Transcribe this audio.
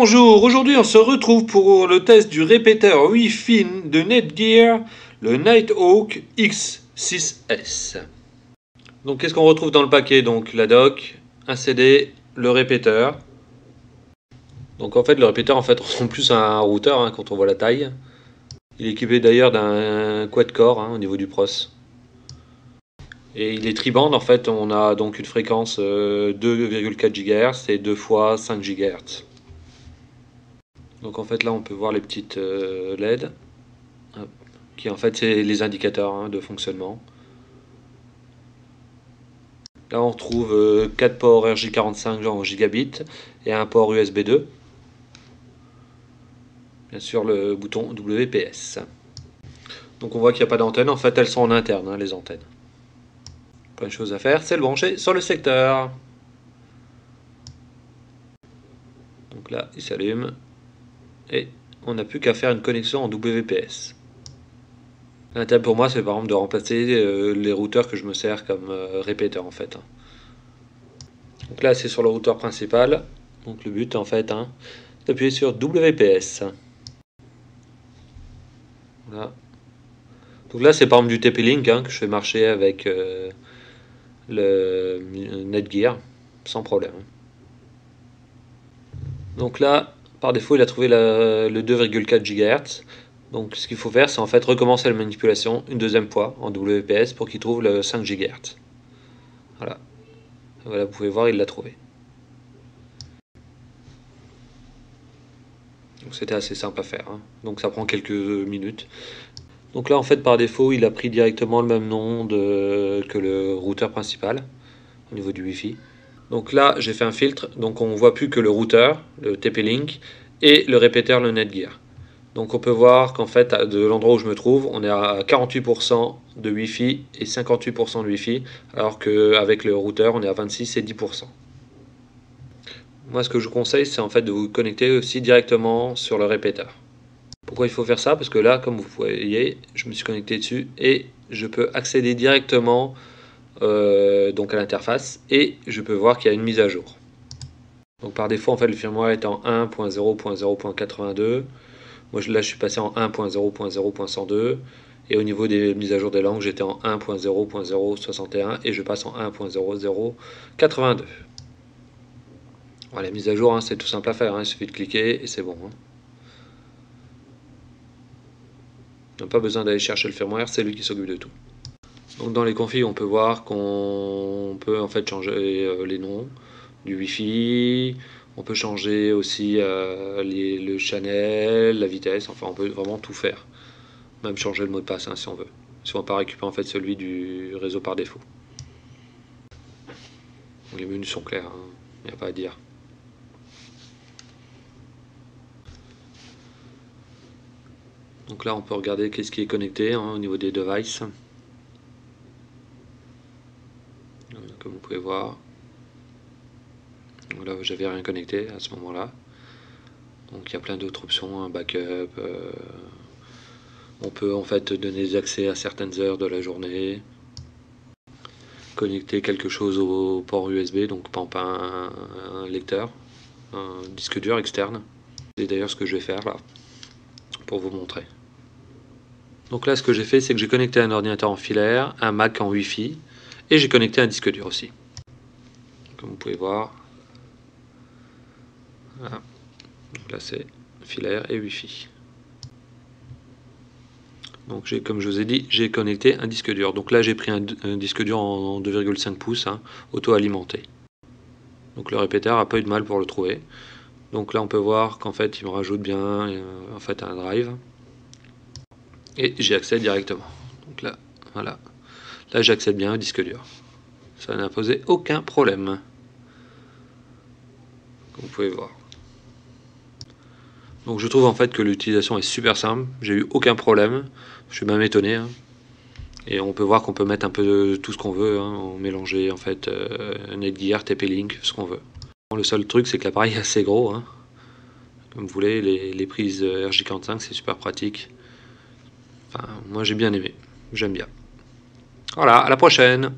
Bonjour, aujourd'hui on se retrouve pour le test du répéteur Wi-Fi de Netgear, le Nighthawk X6S. Donc qu'est-ce qu'on retrouve dans le paquet? Donc la dock, un CD, le répéteur. Donc en fait le répéteur ressemble plus à un routeur quand on voit la taille. Il est équipé d'ailleurs d'un quad-core au niveau du pros. Et il est tri-band, en fait on a donc une fréquence 2,4 GHz et 2 fois 5 GHz. Donc en fait là on peut voir les petites LED qui en fait c'est les indicateurs de fonctionnement. Là on retrouve 4 ports RJ45 genre gigabit et un port USB 2. Bien sûr le bouton WPS. Donc on voit qu'il n'y a pas d'antenne, en fait elles sont en interne les antennes. Pas une chose à faire, c'est le brancher sur le secteur. Donc là il s'allume et on n'a plus qu'à faire une connexion en WPS. L'intérêt pour moi c'est par exemple de remplacer les routeurs que je me sers comme répéteur en fait. Donc là c'est sur le routeur principal, donc le but en fait d'appuyer sur WPS. Voilà. Donc là c'est par exemple du TP-Link que je fais marcher avec le Netgear sans problème. Donc là par défaut il a trouvé le 2,4 GHz. Donc ce qu'il faut faire c'est en fait recommencer la manipulation une deuxième fois en WPS pour qu'il trouve le 5 GHz. Voilà. Voilà, vous pouvez voir il l'a trouvé. Donc c'était assez simple à faire, donc ça prend quelques minutes. Donc là en fait par défaut il a pris directement le même nom que le routeur principal au niveau du Wi-Fi. Donc là j'ai fait un filtre, donc on voit plus que le routeur, le TP-Link, et le répéteur, le Netgear. Donc on peut voir qu'en fait de l'endroit où je me trouve on est à 48% de Wi-Fi et 58% de Wi-Fi, alors qu'avec le routeur on est à 26 et 10%. Moi ce que je vous conseille c'est en fait de vous connecter aussi directement sur le répéteur. Pourquoi il faut faire ça? Parce que là comme vous voyez je me suis connecté dessus et je peux accéder directement donc à l'interface et je peux voir qu'il y a une mise à jour. Donc par défaut en fait le firmware est en 1.0.0.82. Moi là je suis passé en 1.0.0.102 et au niveau des mises à jour des langues j'étais en 1.0.061 et je passe en 1.0082. Voilà, la mise à jour c'est tout simple à faire, il suffit de cliquer et c'est bon. On n'a pas besoin d'aller chercher le firmware, c'est lui qui s'occupe de tout. Donc dans les configs on peut voir qu'on peut en fait changer les noms du Wi-Fi, on peut changer aussi le channel, la vitesse, enfin on peut vraiment tout faire. Même changer le mot de passe si on veut. Si on ne veut pas récupérer en fait celui du réseau par défaut. Les menus sont clairs, il n'y a pas à dire. Donc là on peut regarder qu'est-ce qui est connecté au niveau des devices. Comme vous pouvez voir. Là j'avais rien connecté à ce moment là. Donc il y a plein d'autres options, un backup. On peut en fait donner des accès à certaines heures de la journée. Connecter quelque chose au port USB, donc par exemple un lecteur, un disque dur externe. C'est d'ailleurs ce que je vais faire là, pour vous montrer. Donc là ce que j'ai fait c'est que j'ai connecté un ordinateur en filaire, un Mac en Wi-Fi, et j'ai connecté un disque dur aussi. Comme vous pouvez voir. Voilà. Donc là c'est filaire et Wi-Fi. Donc comme je vous ai dit, j'ai connecté un disque dur. Donc là j'ai pris un disque dur en 2,5 pouces, auto-alimenté. Donc le répéteur a pas eu de mal pour le trouver. Donc là on peut voir qu'en fait il me rajoute bien en fait un drive. Et j'y accède directement. Donc là, voilà. Là j'accède bien au disque dur. Ça n'a posé aucun problème. Comme vous pouvez voir. Donc je trouve en fait que l'utilisation est super simple. J'ai eu aucun problème. Je suis même étonné. Et on peut voir qu'on peut mettre un peu de tout ce qu'on veut. On mélanger en fait Netgear, TP-Link, ce qu'on veut. Le seul truc c'est que l'appareil est assez gros. Comme vous voulez, les prises RJ45 c'est super pratique. Enfin, moi j'ai bien aimé. J'aime bien. Voilà, à la prochaine!